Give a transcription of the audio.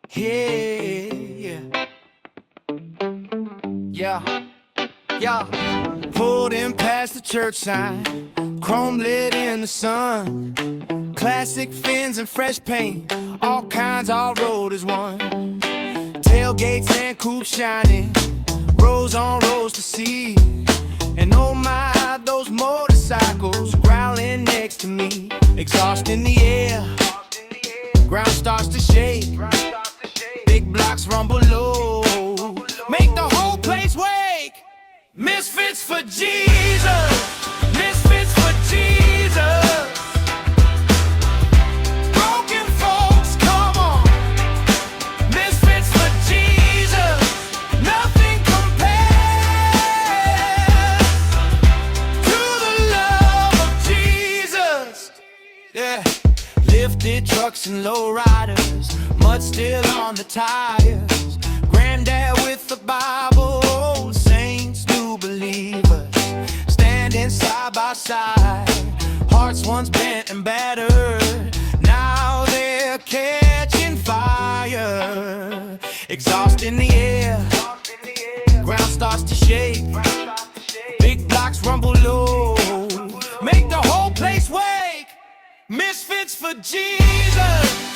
Yeah, yeah, yeah. Pulled in past the church sign, chrome lit in the sun. Classic fins and fresh paint, all kinds, all road as one. Tailgates and coupes shining, rows on rows to see. And oh my, those motorcycles growling next to me. Exhaust in the air, ground starts to shake. Big blocks rumble low, make the whole place wake. Misfits for Jesus, misfits for Jesus. Broken folks, come on. Misfits for Jesus, nothing compares to the love of Jesus. Yeah, lifted trucks and lowriders, mud still on the tires. Granddad with the Bible, old saints, new believers, standing side by side. Hearts once bent and battered, now they're catching fire. Exhaust in the air, ground starts to shake. Big blocks rumble low, make the whole place wake. Misfits for Jesus.